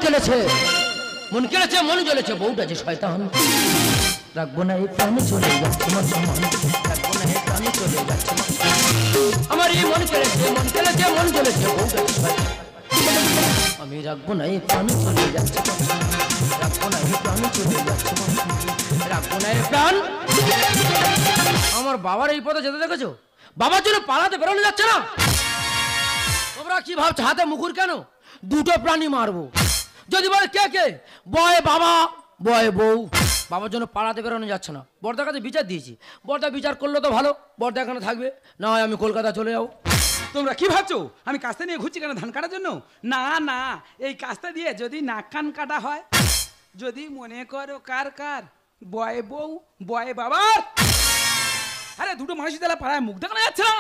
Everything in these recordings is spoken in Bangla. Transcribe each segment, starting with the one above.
জ্বলেছে, মন কেড়েছে, মন জ্বলেছে, বউটা যে শয়তান। রাখবো না এই প্রাণে, চলে যাচ্ছে মন সমান, রাখবো না এই প্রাণে, চলে যাচ্ছে আমার এই মন কেড়েছে, মন কেড়েছে, মন জ্বলেছে, বউটা যে শয়তান। আমি রাখবো না এই প্রাণে, চলে যাচ্ছে, রাখবো না এই প্রাণে, চলে যাচ্ছে, রাখবো না এই প্রাণ। আমার বাবার এই পথে যেতে দেখেছো? বাবার জন্য পালাতে বেরোনো যাচ্ছে না। তোমরা কি ভাবছো হাতে মুকুর কেন? দুটো প্রাণী মারবো। যদি বলে কে কে, বয় বাবা, বয় বউ। বাবার জন্য পালাতে বেরোনো যাচ্ছে না। বড়দার কাছে বিচার দিয়েছি, বড়দা বিচার করলে তো ভালো, বড়দা এখানে থাকবে, না হয় আমি কলকাতা চলে যাবো। তোমরা কি ভাবছো আমি কাস্তে নিয়ে ঘুরছি কেন ধান কাটার জন্য? না না, এই কাস্তে দিয়ে যদি নাক কান কাটা হয়, যদি মনে করো কার কার, বয় বউ বয় বাবার। আরে দুটো মানুষই তাহলে পাড়ায় মুখ দেখানো যাচ্ছে না।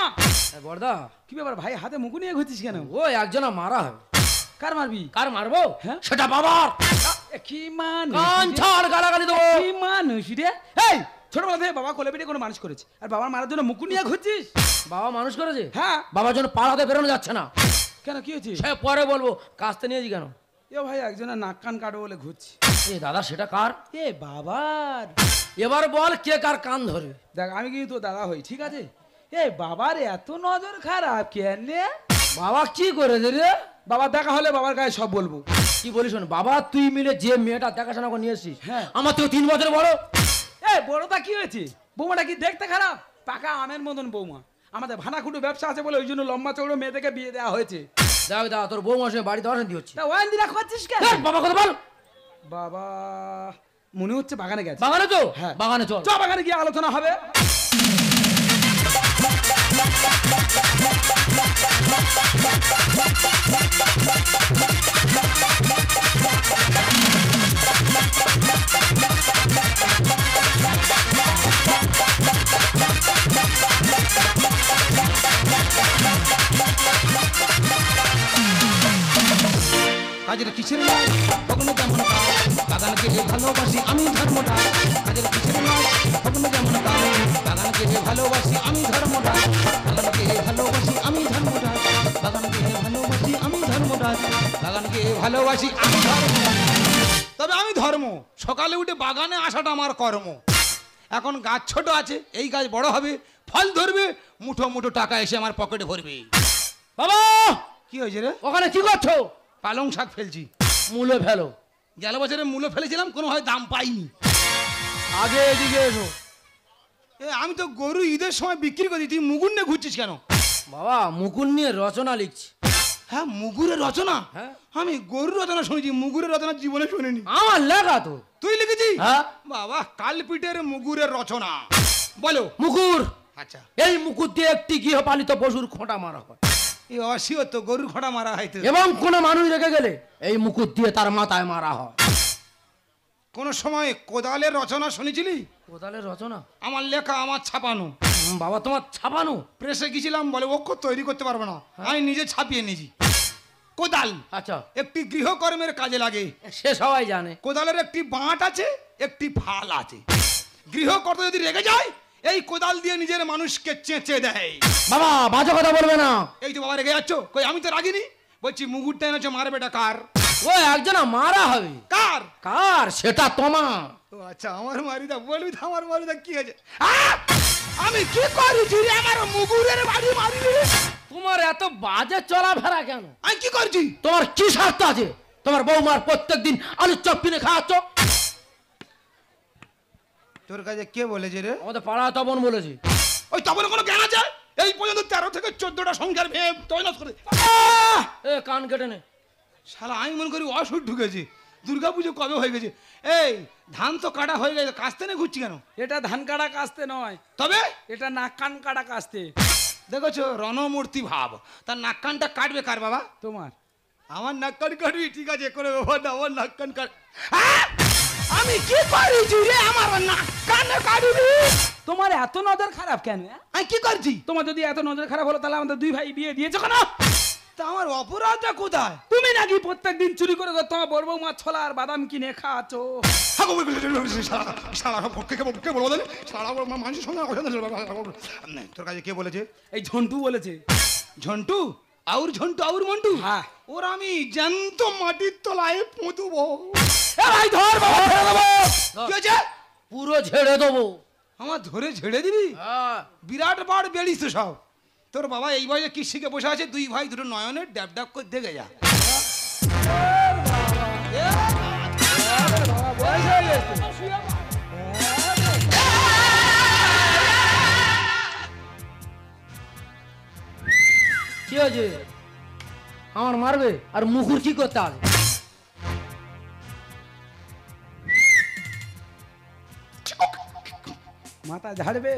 বড়দা কি ব্যাপার ভাই, হাতে মুখ নিয়ে ঘুরছিস কেন? ও একজনা মারা হবে। কার মারবি? কার মারবো? হ্যাঁ সেটা বাবার। কি মানুষ, কান ছাড়, গালাগালি দেবো। কি মানুষ রে? এই ছোটবেলা থেকে বাবা কোলে পিঠে কোনো মানুষ করেছে, আর বাবার মারার জন্য মুকুট নিয়ে ঘুরছিস? বাবা মানুষ করেছে? হ্যাঁ। বাবার জন্য পালাতে বেরোনো যাচ্ছে না। কেন কি হয়েছে? সে পরে বলবো, কাস্তে নিয়েছি কেন? এ ভাই একজনের নাক কান কাটো বলে ঘুরছি। এ দাদা সেটা কার? এ বাবার। এবার বল কে কার কান ধরে? দেখ আমি কিন্তু তোর দাদা হই, ঠিক আছে? এ বাবার এত নজর খারাপ কেন রে? বাবা কি করেছে রে? বাবার দেখা হলে বাবার গায়ে সব বলবো। কি বলিস? বাবা তুই মিলে যে মেয়েটা দেখাশোনা করে নিয়ে এসছিস, হ্যাঁ। আমার থেকে 3 বছর বড়। এ বড়দা কি হয়েছে? বৌমাটা কি দেখতে খারাপ? পাকা আমের মতন বৌমা। আমাদের ভানাকুটু ব্যবসা আছে বলে ওই জন্য লম্বা চৌড়ো মেয়ে থেকে বিয়ে দেওয়া হয়েছে। দেখ দাদা তোর বউ মাসে বাড়িতে অশান্তি হচ্ছে। তা ওয়ান্দিরা খাচ্ছিস কেন? বাবা কথা বল। বাবা মনে হচ্ছে বাগানে গেছে। বাগানে তো? হ্যাঁ বাগানে চল। চ বাগানে গিয়ে আলোচনা হবে। কাজের কিসের নয় কখনো যেমন বাগানকে ভালোবাসি আমি ধর্মটা। কাজের কিসের নয় কখনো যেমন বাগানকে ভালোবাসি আমি ধর্মটা। বাগানকে ভালোবাসি আমি ধর্মটা। বাগানকে ভালোবাসি আমি ধর্মটা। বাগানকে ভালোবাসি আমি ধর্ম। তবে আমি ধর্ম, সকালে উঠে বাগানে আসাটা আমার কর্ম। এখন গাছ ছোট আছে, এই গাছ বড় হবে, ফল ধরবে, মুঠো মুঠো টাকা এসে আমার পকেটে ভরবে। বাবা কি হয়েছে রে? ওখানে কি করছো? পালং শাক ফেলছি। মূলে ফেলো। গেল বছরে মূলো ফেলেছিলাম, কোনো হয় দাম পাইনি। আগে এদিকে এসো। আমি তো গরু ঈদের সময় বিক্রি করি, তুই মুগুর নিয়ে ঘুরছিস কেন? বাবা মুকুল নিয়ে রচনা লিখছি। হ্যাঁ মুগুরের রচনা? হ্যাঁ। আমি গরুর রচনা শুনেছি, মুগুরের রচনা জীবনে শুনিনি। আমার লেখা তো। তুই লিখেছিস? হ্যাঁ। বাবা কালপিটের মুগুরের রচনা বলো। মুকুর, আচ্ছা। এই মুকুর দিয়ে একটি গৃহপালিত পশুর খোঁটা মারা হয়। এই অসিও তো গরুর খোঁটা মারা হয় তো। এবং কোন মানুষ রেখে গেলে এই মুকুর দিয়ে তার মাথায় মারা হয়। কোন সময় কোদালের রচনা শুনেছিলি? কোদালের রচনা? আমার লেখা, আমার ছাপানো। বাবা তোমার ছাপানো? প্রেসে গেছিলাম, বলে অক্ষর তৈরি করতে পারবে না, আমি নিজে ছাপিয়ে নিয়েছি। কোদাল আচ্ছা একটি গৃহকর্মের কাজে লাগে, সে সবাই জানে। কোদালের একটি বাঁট আছে, একটি ফাল আছে। গৃহকর্তা যদি রেগে যায়, এই কোদাল দিয়ে নিজের মানুষকে চেঁচে দেয়। বাবা বাজে কথা বলবে না। এই তো বাবা রেগে যাচ্ছ। কই আমি তো রাগিনি। বলছি মুগুরটা এনেছো, মারবেটা কার? ও একজনা মারা হবে। কার? কার সেটা তোমার। ও আচ্ছা আমার মারিদা, বলবি তো আমার মারিদা কি আছে? আমি কি করেছি রে? আমার মুগুরের বাড়ি মারলি? তোমার এত বাজে চলাফেরা কেন? আমি কি করছি? তোমার কি স্বার্থ আছে? তোমার বৌমার প্রত্যেকদিন আলুর চপ কিনে খাওয়াচ্ছ। তোর কাছে কে বলেছে রে? আমাদের পাড়া তপন বলেছি। ওই তপন কোনো জ্ঞান আছে? এই পর্যন্ত 13 থেকে 14টা সংখ্যার ভেবে তৈনাত করে। এ কান কেটে নে। শালা আমি মনে করি অসুখ ঢুকেছে। দুর্গাপুজো কবে হয়ে গেছে? এই ধান তো কাটা হয়ে গেছে, কাস্তে না ঘুরছি কেন? এটা ধান কাটা কাস্তে নয়, তবে এটা নাক কান কাটা কাস্তে। দেখেছো রণমূর্তি ভাব। তার নাক কানটা কাটবে কার বাবা? তোমার। আমার নাক কান কাটবি? ঠিক আছে, কোনো ব্যাপার না, আমার নাক কান কাট। আমি কি করেছি রে? আমার নাক কান কাটবি? তোমার এত নজর খারাপ কেন? আমি কি করছি? তোমার যদি এত নজর খারাপ হলো তাহলে আমাদের দুই ভাই বিয়ে দিয়েছো কেন? তা আমার অপরাধটা কোথায়? তুমি নাকি প্রত্যেকদিন চুরি করে তোমার বড় বৌমা ছোলা আর বাদাম কিনে খাচ্ছ। তোর কাছে কে বলেছে? এই ঝন্টু বলেছে। ঝন্টু? আউর ঝন্টু আউর মন্টু হ্যাঁ। ওর আমি জ্যান্ত মাটির তলায় পুঁতবো। এ ভাই ধর বাবা, ছেড়ে দেবো। কি হয়েছে? পুরো ঝেড়ে দেবো। আমার ধরে ঝেড়ে দিবি? হ্যাঁ। বিরাট বাড় বেড়িস তো সব। তোর বাবা এই বয়সে কি শিখে বসে আছে, দুই ভাই দুটো নয়নের ড্যাব ড্যাব করে দেখে যা। বাবা বয়স হয়ে গেছে। কি হয়েছে? আমার মারবে আর মুখুর কি করতে হবে? মাথা ঝাড়বে,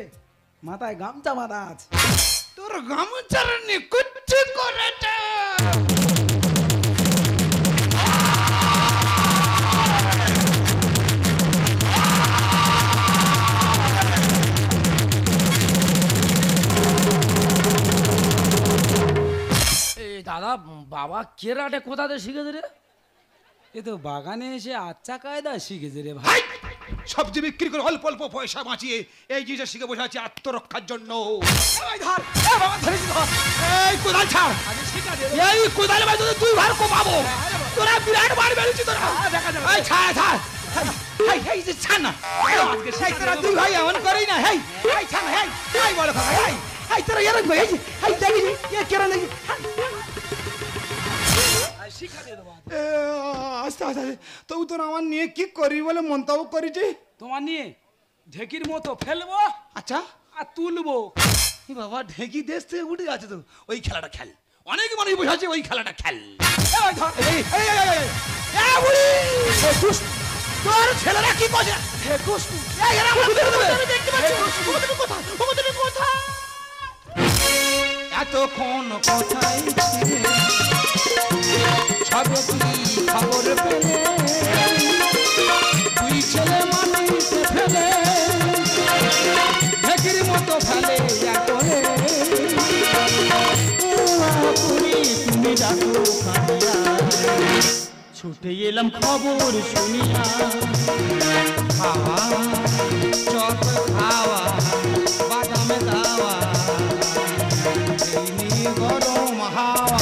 মাথায় গামছা বাঁধা আছে। তোর গামছার নিকুচ্ছি করেছে। এই দাদা, বাবা কেরাটে কোথাতে শিখেছে রে? এ তো বাগানে এসে আচ্ছা কায়দা শিখেছে রে ভাই। হাই! সবজি বিক্রি করে অল্প অল্প পয়সা বাঁচিয়ে এই জিনিসটা শিখে বসে আছে আত্মরক্ষার জন্য। এই কোদাল ছাড়। এই কোদাল বাই তোদের দুই ভাই কোপাবো। তোরা বিরাট বাড়ি বেরিয়েছিস তোরা। এই ছাড় ছাড়। এই এই যে ছাড় না। এই তোরা দুই ভাই এমন করেই না। এই এই ছাড় না। এই বড় কথা। এই তোরা এরকম করে এই দেখি এ কেন নাকি। আস্তে আস্তে তবু তোরা আমার নিয়ে কি করবি বলে মন্তব্য করেছি। তোমার নিয়ে ঢেকির মতো ফেলবো আচ্ছা আর তুলবো। এ বাবা ঢেকি দেশ থেকে উঠে যাচ্ছে তো। ওই খেলাটা খেল, অনেক মানুষ বসে আছে, ওই খেলাটা খেল। তোর ছেলেরা কি করছে? এতক্ষণ কোথায় ছিলে? সবে কি খবর পেলে? দুই ছেলে মাটিতে ফেলে ঢেকির মতো ফেলে করে। তুমি ডাকো কাঁদিয়া, ছুটে এলাম খবর শুনিয়া। খাওয়া চপ খাওয়া বাদামে দাওয়া গরম হাওয়া।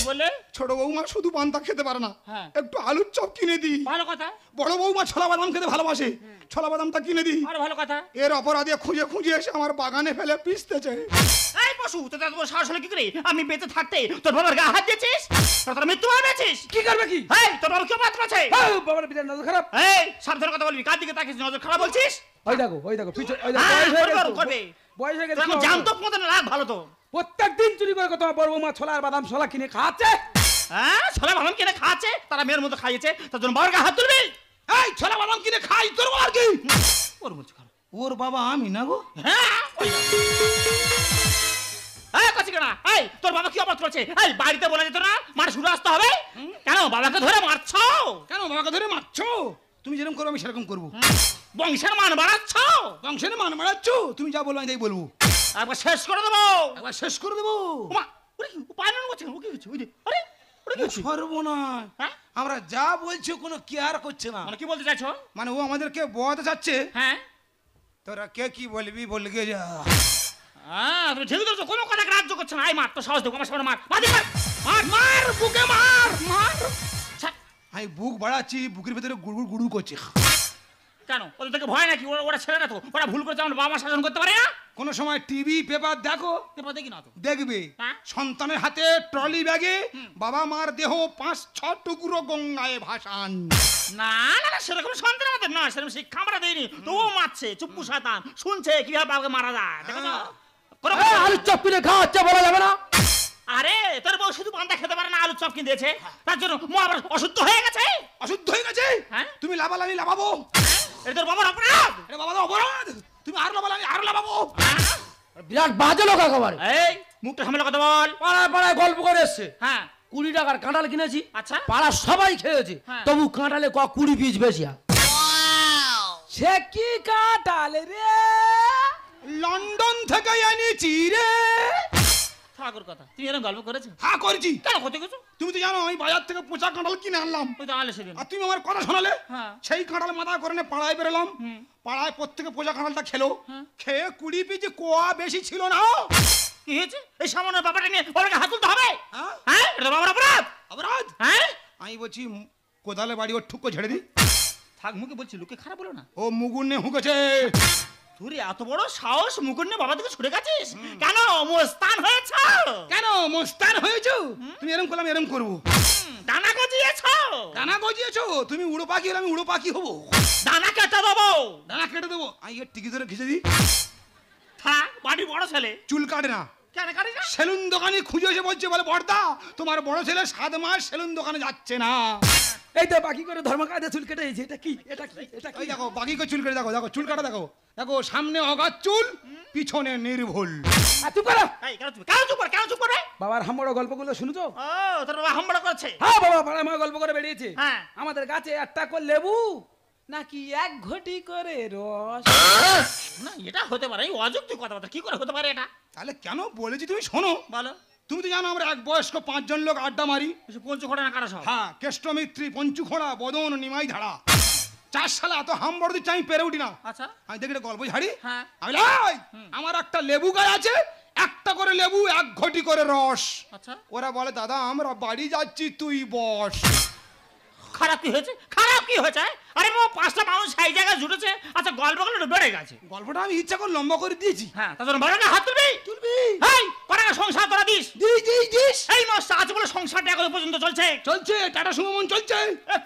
বলে ছোট বৌমা শুধু পান্তা খেতে পারে না, হ্যাঁ। একটু আলুর চপ কিনে দিই। ভালো কথা, বড় বৌমা ছোলা বাদাম খেতে ভালোবাসে, ছোলা বাদামটা কিনে দিই। আরো ভালো কথা। এর অপরাধে খুঁজে খুঁজে এসে আমার বাগানে ফেলে পিসতেছে। এই পশু, তোর এত বড় সাহস হলো কি করে? আমি বেঁচে থাকতে তোর বাবার গায়ে হাত দিয়েছিস? তোর মৃত্যু মারবেছিস? কি করবে কি? এই তোর বাবা কি অপরাধ করেছে? বাবার বিধান নজর খারাপ। এই সাবধানে কথা বলবি, কার দিকে তাকিস নজর খারাপ বলছিস? ওই দেখো পিছনে, ওই দেখো হ্যাঁ, বয়স হয়ে করবে, গেছে তো। করবে। বয়স হয়ে তোর গেছে। এখন জানতো মতো না রাগ ভালো তো। প্রত্যেকদিন চুরি করে তোমার বড় বৌমা ছোলা আর বাদাম ছোলা কিনে খাচ্ছে। হ্যাঁ, ছোলা বাদাম কিনে খাচ্ছে, তারা মেয়ের মতো খাইয়েছে, তার জন্য বাবার গায়ে হাত তুলবি? এই ছোলা বাদাম কিনে খাই, তোর আর কি? ওর বলছি খারাপ। ওর বাবা আমি না গো। হ্যাঁ, ওই এই কচি কেনা, এই তোর বাবা কি অপরাধ করেছে? এই বাড়িতে বলে যেত না মার শুরু আসতে হবে? কেন বাবাকে ধরে মারছো? কেন বাবাকে ধরে মারছো? তুমি যেরকম করো আমি সেরকম করবো। বংশের মান বাড়াচ্ছ? বংশের মান মারাচ্ছ? তুমি যা বলবো আমি তাই বলবো। একবার শেষ করে দেবো। একবার শেষ করে দেবো। ওমা, ওরে কি, ও পায়ন করছে, ও কি হচ্ছে? ওই যে, আরে, ওরে কি হচ্ছে? সর্বনাশ, হ্যাঁ? আমরা যা বলছি কোনো কেয়ার করছে না। মানে কি বলতে চাইছো? মানে ও আমাদেরকে বোঝাতে চাচ্ছে হ্যাঁ? তোরা কে কি বলবি বলগে যা। হ্যাঁ, তুমি ঠিক ধরেছো, কোনো কথা গ্রাহ্য করছে না। আই মার, তো সাহস দেবো, আমার সামনে মার, মার, মার, মার, মার, বুকে মার, মার। ছাড়। আমি বুক বাড়াচ্ছি, বুকের ভেতরে গুড়গুড় গুড়ু করছে। কেন ওদের থেকে ভয় নাকি? ওরা ছেলে না তো, ওরা ভুল করেছে, আমার বাবা শাসন করতে পারে না। কোন সময় টিভি পেপার দেখো, এবার দেখি না তো। দেখবে হ্যাঁ? সন্তানের হাতে ট্রলি ব্যাগে বাবা মার দেহ 5-6 টুকরো গঙ্গায় ভাসান। না না না, সেরকম সন্তান আমাদের না, সেরকম শিক্ষা আমরা দেইনি। তবুও মারছে, চুপ্পু শয়তান, শুনছে কিভাবে বাবাকে মারা যায়। দেখেছো? কোনো এই, আলুর চপ কিনে খাওয়াচ্ছে বলা যাবে না? আরে তোর বউ শুধু পান্তা খেতে পারে না, আলু চপ কিনে দিয়েছে, তার জন্য মো আবার অশুদ্ধ হয়ে গেছে। অশুদ্ধ হয়ে গেছে? হ্যাঁ? তুমি লাভালামি লাভাবো। এটা তোর বাবার অপরাধ। এটা বাবা অপরাধ। তুমি আর লাভালামি আর লাভাবো। বিরাট বাজে লোক একেবারে। এই মুখটা সামলে কথা বল। পাড়ায় পাড়ায় গল্প করে এসছে। হ্যাঁ 20 টাকার কাঁঠাল কিনেছি, আচ্ছা। পাড়ার সবাই খেয়েছে, হ্যাঁ। তবু কাঁঠালে 20 পিস বেশি। সে কি কাটালে রে? লন্ডন থেকে এনেছি রে। ঠাকুর কথা, তুই এরকম গল্প করেছো? হ্যাঁ করেছি। কেন করতে গেছো? তুমি তো জানো আমি বাজার থেকে পচা কাঁঠাল কিনে আনলাম, ওই তো আনলে সেদিন। আর তুমি আমার কথা শোনালে। হ্যাঁ। সেই কাঁঠাল মাথা করে নিয়ে পাড়ায় বেরোলাম। পাড়ায় প্রত্যেকে পচা কাঁঠালটা খেলো, খেয়ে 20 পিস কোয়া বেশি ছিল না। কি হয়েছে? এই সামান্য ব্যাপারটা নিয়ে বাবাকে হাত তুলতে হবে? হ্যাঁ? হ্যাঁ, এটা তো বাবার অপরাধ। অপরাধ? হ্যাঁ, আমি বলছি কোদালে বাড়ি ওর ঠুকো ঝেড়ে দি। থাক, মুখে বলছি, লোকে খারাপ বলো না। ও মুগুন্নে হুকেছে। তুই এত বড় সাহস, মুকুট নিয়ে বাবা থেকে ছুটে গেছিস কেন? মোস্তান হয়েছ কেন মস্তান হয়েছো? তুমি এরম করলাম এরম করবো। ডানা গজিয়েছ। ডানা গজিয়েছো? তুমি উড়ো পাখি হলে আমি উড়ো পাখি হবো। ডানা কেটে দেবো। ডানা কেটে দেবো। আমি এর টিকি ধরে ঘিচে দিই। থাক, বাড়ি বড় ছেলে, চুল কাটে না। কেন কাটিস না? সেলুন দোকানে খুঁজে এসে বলছে, বলে বড়দা তোমার বড় ছেলে 7 মাস সেলুন দোকানে যাচ্ছে না। এই তো বাকি করে ধর্মকায়দা চুল কেটে দিয়েছে। এটা কি? এটা কি? এটা কি? ওই দেখো বাকি চুল কেটে দেখো, দেখো চুল কাটা দেখো, দেখো সামনে অগাধ চুল, পিছনে নির্ভুল। চুপ করো। এই, কেন চুপ, কেন চুপ করে, কেন চুপ করে? বাবার হাম্বড় গল্পগুলো শুনছো? ও, তোর বাবা হামড়া করছে। হ্যাঁ, বাবা পাড়ায় মা গল্প করে বেরিয়েছে। হ্যাঁ। আমাদের গাছে একটা করে লেবু নাকি 1 ঘটি করে রস। না, এটা হতে পারে, এই অযৌক্তিক কথাবার্তা কি করে হতে পারে এটা? তাহলে কেন বলেছি তুমি শোনো। বলো। তুমি তো জানো আমরা এক বয়স্ক 5 জন লোক আড্ডা মারি। এসব পঞ্চ ঘটনা কাটা সব। হ্যাঁ, কেষ্টমিত্রী, পঞ্চুখোড়া, বদন, নিমাই ধাড়া। 4 সালে এত হামবড় দিচ্ছে আমি পেরে উঠি না। আচ্ছা। আমি দেখি একটা গল্প ঝাড়ি। হ্যাঁ। আমি লাই, আমার একটা লেবু গাছ আছে, একটা করে লেবু 1 ঘটি করে রস। আচ্ছা। ওরা বলে দাদা আমরা বাড়ি যাচ্ছি তুই বস। খারাপ কি হয়েছে? খারাপ কি হয়েছে? আরে বাবা, 5টা মানুষ সেই জায়গায় জুটেছে। আচ্ছা, গল্পগুলো বেড়ে গেছে। গল্পটা আমি ইচ্ছা করে লম্বা করে দিয়েছি। হ্যাঁ, তার জন্য বড় না হাত তুলবি। তুলবি। এই, কটা সংসার তোরা দিস? দিস। এই নষ্ট আছে বলে সংসারটা এখন পর্যন্ত চলছে। চলছে, টাটা সুমন চলছে।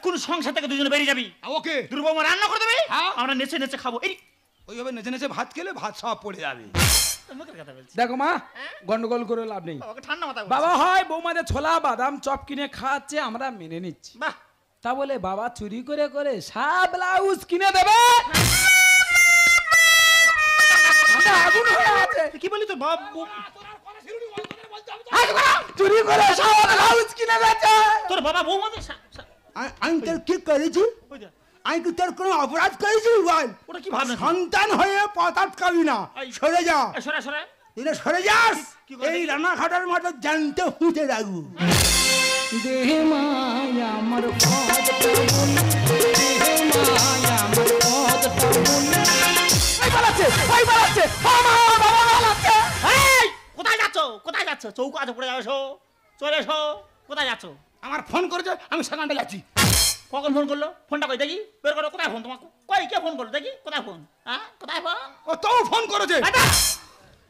কোন সংসার থেকে দুজনে বেরিয়ে যাবি। ওকে দুর্বমা রান্না করে দেবে, হ্যাঁ। আমরা নেচে নেচে খাবো। এই ওইভাবে নেচে নেচে ভাত খেলে ভাত সব পড়ে যাবে। মুখের কথা বলছি। দেখো মা, গন্ডগোল করে লাভ নেই। বাবাকে ঠান্ডা মাথা বলছি। বাবা হয় বৌমাদের ছোলা বাদাম চপ কিনে খাওয়াচ্ছে, আমরা মেনে নিচ্ছি। বাহ, তা বলে বাবা চুরি করে করে সব ব্লাউজ কিনে দেবে? আমরা আগুন হয়ে আছে। কি বলি তোর বাবা? চুরি করে সব ব্লাউজ কিনে দেবে। তোর বাবা বৌমাদের আমি তোর কি করেছি? ওই দেখ, আমি কি তোর কোনো অপরাধ করেছি? বল। ওটা কি ভাবনা? সন্তান হয়ে পতাত খাবি না, এই। সরে যা। এই, সরে সরে। এটা সরে যাস। কি করে এই দেখি? রান্না খাটার মতো জানতে ফুটে রাখবো। দেহ মায়া আমার পদ টামুন, দেহ মায়া আমার পদ টামুন। এই পালাচ্ছে, এই পালাচ্ছে, বাবা বাবা পালাচ্ছে। এই, কোথায় যাচ্ছ? কোথায় যাচ্ছ? চৌকো আছে, পড়ে যাও। এসো, চলে এসো। কোথায় যাচ্ছ? আমার ফোন করেছে, আমি সেখানটা যাচ্ছি। কখন ফোন করলো? ফোনটা কই দেখি, বের করো। কোথায় ফোন তোমার? কই, কে ফোন করলো দেখি? কোথায় ফোন? হ্যাঁ, কোথায় ফোন? ও তো ফোন করেছে।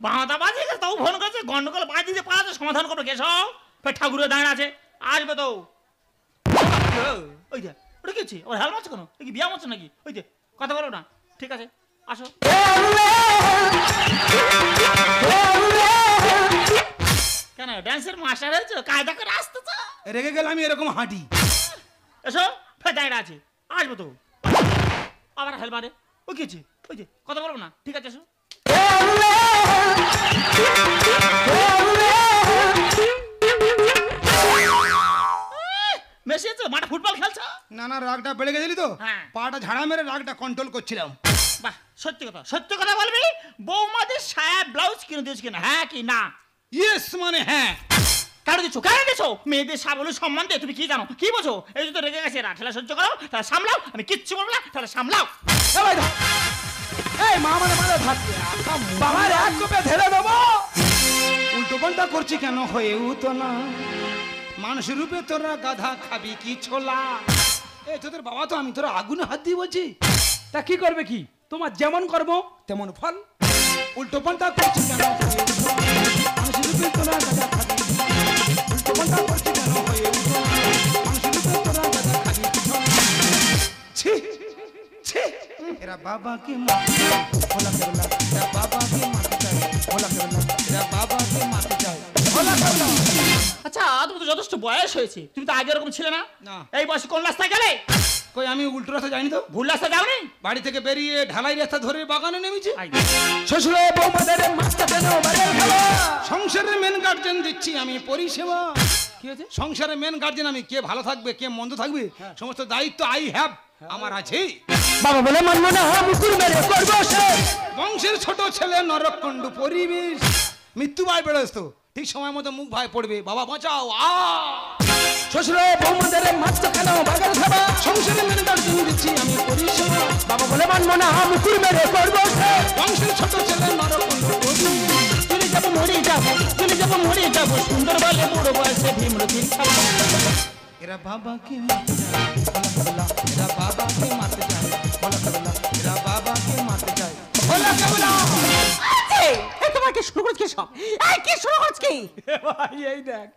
বাঁধা বাজে তাও ফোন করেছে। গন্ডগোল বাজি দিয়ে পালাতে সমাধান করবে কে সব? ফের ঠাকুরের দাঁড়িয়ে আছে, আসবে তো। ওই যে ওটা কি হচ্ছে? ওর হেলমেট আছে কেন? কি বিয়া হচ্ছে নাকি? ওই যে কথা বলো না। ঠিক আছে, আসো। কেন ড্যান্সের মাস্টার হয়েছে? কায়দা করে আসতেছ? রেগে গেলে আমি এরকম হাঁটি। এসো, ফের দাঁড়িয়ে আছে, আসবে তো। আবার হেলমেটে ওই কি হচ্ছে? ওই যে কথা বলবো না। ঠিক আছে, এসো। মেসি আছে, মাঠে ফুটবল খেলছো? না না, রাগটা বেড়ে গেছিলি তো, হ্যাঁ। পাটা ঝাড়া মেরে রাগটা কন্ট্রোল করছিলাম। বাহ, সত্যি কথা, সত্যি কথা বলবি। বৌমাদের সায়া ব্লাউজ কিনে দিয়েছি কিনা? হ্যাঁ কি না? ইয়েস মানে হ্যাঁ। কেন দিচ্ছ? কেন দিচ্ছ? মেয়েদের সাবলীল সম্মান দিয়ে তুমি কি জানো? কি বোঝো? এই যে তো রেগে গেছে, ঠেলা সহ্য করো, তাহলে সামলাও। আমি কিচ্ছু বলবো না, তাহলে সামলাও। এই মা আমাদের মাঝে থাকবে, বাবার এক কোপে ধরে দেবো। উল্টো পাল্টা করছি কেন হয়েও তো না, মানুষ রূপে তোরা গাধা খাবি কি ছোলা। এ তোদের বাবা তো, আমি তোরা আগুনে হাত দিয়ে বলছি। তা কি করবে কি? তোমার যেমন কর্ম তেমন ফল। উল্টো পাল্টা করছি কেন হয়েও তো না, মানুষ রূপে তোরা গাধা খাবি। উল্টো পাল্টা করছি কেন হয়েও তো না, মানুষ রূপে তোরা গাধা খাবি কি ছোলা। ছি ছি, এরা বাবাকে মারতে চায়, ভোলা কেবলা। এরা বাবাকে মারতে চায়, ভোলা কেবলা। এরা বাবাকে মারতে চায়, ভোলা কেবলা। আচ্ছা, তুমি তো যথেষ্ট বয়স হয়েছে, তুমি তো আগে এরকম ছিলে না। না। এই বয়সে কোন রাস্তায় গেলে? কই আমি উল্টো রাস্তা যাইনি তো, ভুল রাস্তা যাওনি? বাড়ি থেকে বেরিয়ে ঢালাই রাস্তা ধরে বাগানে নেমেছি। শ্বশুরে বৌমাদের মাছটা কেন বাড়ির খাওয়া? সংসারের মেন গার্জেন দিচ্ছি আমি পরিষেবা। কি হয়েছে? সংসারের মেন গার্জেন আমি, কে ভালো থাকবে কে মন্দ থাকবে সমস্ত দায়িত্ব আই হ্যাভ, আমার আছে। বাবা বলে মানবো না, মুকুর মেরে করবো সে। বংশের ছোট ছেলে নরকণ্ড পরিবেশ, মৃত্যু ভাই বেরোস্ত, ঠিক সময় মতো মুখ ভাই পড়বে, বাবা বাঁচাও। শ্বশুরে বৌমাদের মাছটা কেন বাড়ির খাওয়া? সংসারের মেন গার্জেন দিচ্ছি আমি পরিষেবা। বাবা বলে মানবো না, মুকুর মেরে করবো সে। বংশের ছোট ছেলে নরকণ্ড পরিবেশ, তুই যাবো মরে যাবো, বুড়ো বয়সে ভীমরতির খেলা। এরা বাবাকে মারতে যায় বলা কেবলা, এরা বাবাকে মারতে যায় বলা কেবলা, এরা বাবাকে মারতে যায় বলা কেবলা। তোমাকে শুরু করছ কি সব? এই কি শুরু করছ কি? ভাই এই দেখ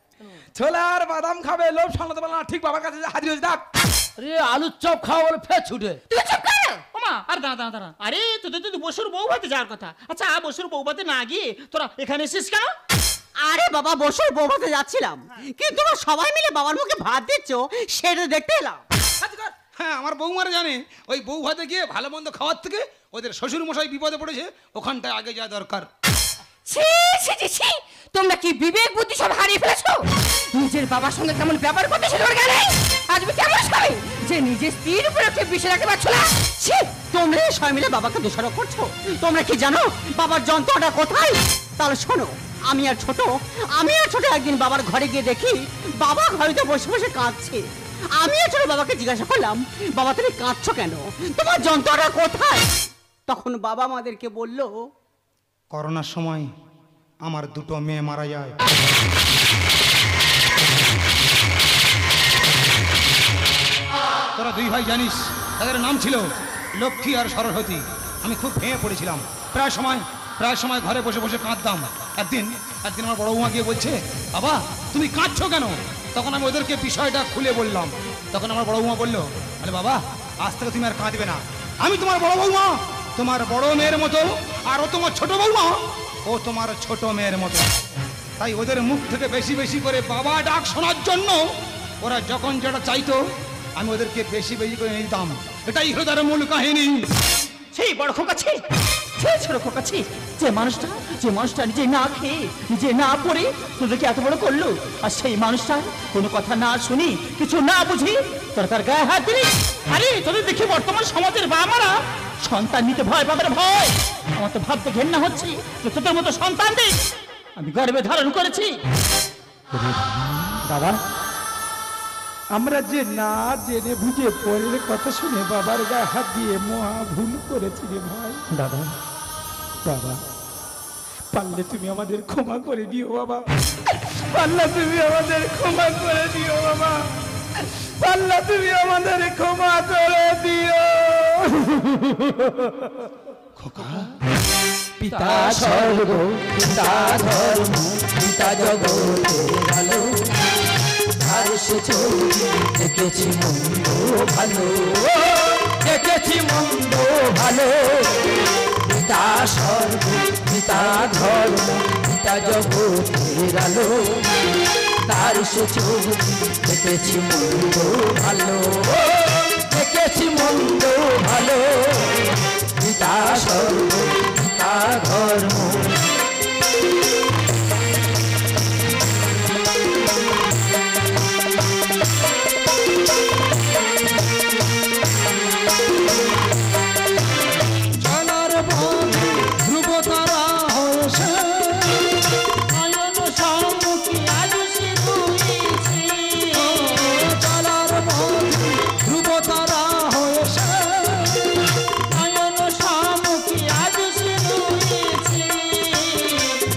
ছোলার বাদাম খাবে, লোভ সামলাতে পারলো না, ঠিক বাবার কাছে হাজির হয়েছে। দেখ রে আলুর চপ খাওয়া বলে ফের ছুটে। তুই চুপ কর। ওমা আর দাঁড়া, আরে তোদের তো বসুর বউ ভাতে যাওয়ার কথা। আচ্ছা বসুর বউ ভাতে না গিয়ে তোরা এখানে এসেছিস কেন? আরে বাবা বসুর বউ ভাতে যাচ্ছিলাম, কিন্তু তোমরা সবাই মিলে বাবার মুখে ভাত দিচ্ছ সেটা দেখতে এলাম। হ্যাঁ, আমার বৌমারা জানে ওই বউ ভাতে গিয়ে ভালো মন্দ খাওয়ার থেকে ওদের শ্বশুর মশাই বিপদে পড়েছে, ওখানটায় আগে যাওয়া দরকার। ছি ছি ছি ছি, তোমরা কি বিবেক বুদ্ধি সব হারিয়ে ফেলেছো? নিজের বাবার সঙ্গে কেমন ব্যবহার করতে সে দরকার নেই। আজ আমি কেমন স্বামী যে নিজের স্ত্রীর উপরে একটু বিষ রাখতে পারছো না? ছি, তোমরা সবাই মিলে বাবাকে দোষারোপ করছো। তোমরা কি জানো বাবার যন্ত্রটা কোথায়? তাহলে শোনো, আমি আর ছোট একদিন বাবার ঘরে গিয়ে দেখি বাবা ঘরেতে বসে বসে কাঁদছে। আমি আর ছোট বাবাকে জিজ্ঞাসা করলাম, বাবা তুমি কাঁদছো কেন, তোমার যন্ত্রটা কোথায়? তখন বাবা আমাদেরকে বলল, করোনার সময় আমার দুটো মেয়ে মারা যায়। তোরা দুই ভাই জানিস তাদের নাম ছিল লক্ষ্মী আর সরস্বতী। আমি খুব ভেঙে পড়েছিলাম, প্রায় সময় ঘরে বসে বসে কাঁদতাম। একদিন আমার বড় বৌমা গিয়ে বলছে, বাবা তুমি কাঁদছো কেন? তখন আমি ওদেরকে বিষয়টা খুলে বললাম। তখন আমার বড় বৌমা বললো, আরে বাবা আজ থেকে তুমি আর কাঁদবে না, আমি তোমার বড় বৌমা, তোমার বড় মেয়ের মতো, আর ও তোমার ছোট বৌমা, ও তোমার ছোট মেয়ের মতো। তাই ওদের মুখ থেকে বেশি বেশি করে বাবা ডাক শোনার জন্য ওরা যখন যেটা চাইতো আমি ওদেরকে বেশি বেশি করে নিতাম। এটাই হলো তার মূল কাহিনী। সেই বড় খোকা ছি, ছোট খোকা ছি, যে মানুষটা নিজে না খেয়ে নিজে না পড়ে তোদেরকে এত বড় করলো, আর সেই মানুষটা কোনো কথা না শুনি কিছু না বুঝি তোরা তার গায়ে হাত দিলি। আরে তোদের দেখি বর্তমান সমাজের বাবারা সন্তান নিতে ভয় পাবে ভয়। আমার তো ভাবতে ঘেন্না হচ্ছে যে তোদের মতো সন্তানদের আমি গর্বে ধারণ করেছি। দাদা আমরা যে না জেনে বুঝে পরের কথা শুনে বাবার গায়ে হাত দিয়ে মহা ভুল করেছি রে ভাই। দাদা বাবা পারলে তুমি আমাদের ক্ষমা করে দিও বাবা, পারলে তুমি আমাদের ক্ষমা করে দিও বাবা, পারলে তুমি আমাদের ক্ষমা করে দিও। পিতা স্বর্গ পিতা ধর্ম পিতা জগতের আলো, আর সে দেখেছি মন্দ ভালো, দেখেছি মন্দ ভালো। পিতা স্বর্গ পিতা ধর্ম পিতা জগতের আলো, তার সে দেখেছি মন্দ ভালো, দেখেছি মন্দ ভালো। পিতা স্বর্গ পিতা ধর্ম। জানার বন ধ্রুব তারা হয়েছে, নয়ন সম্মুখী আজ সে রয়েছে। জানার বন ধ্রুব তারা হয়েছে, নয়ন সম্মুখী আজ সে রয়েছে।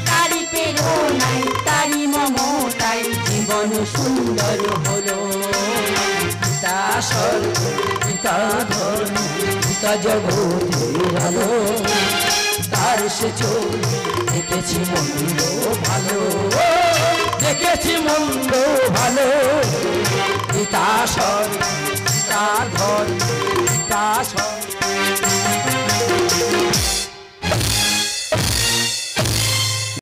তারি প্রেরণায় তারি মমতায় জীবন সুন্দর হলো। পিতা স্বর্গ পিতা ধর্ম পিতা জগতের আলো, তার সে দেখেছি মন্দ ভালো, দেখেছি মন্দ ভালো। পিতা স্বর্গ পিতা ধর্ম পিতা স্বর্গ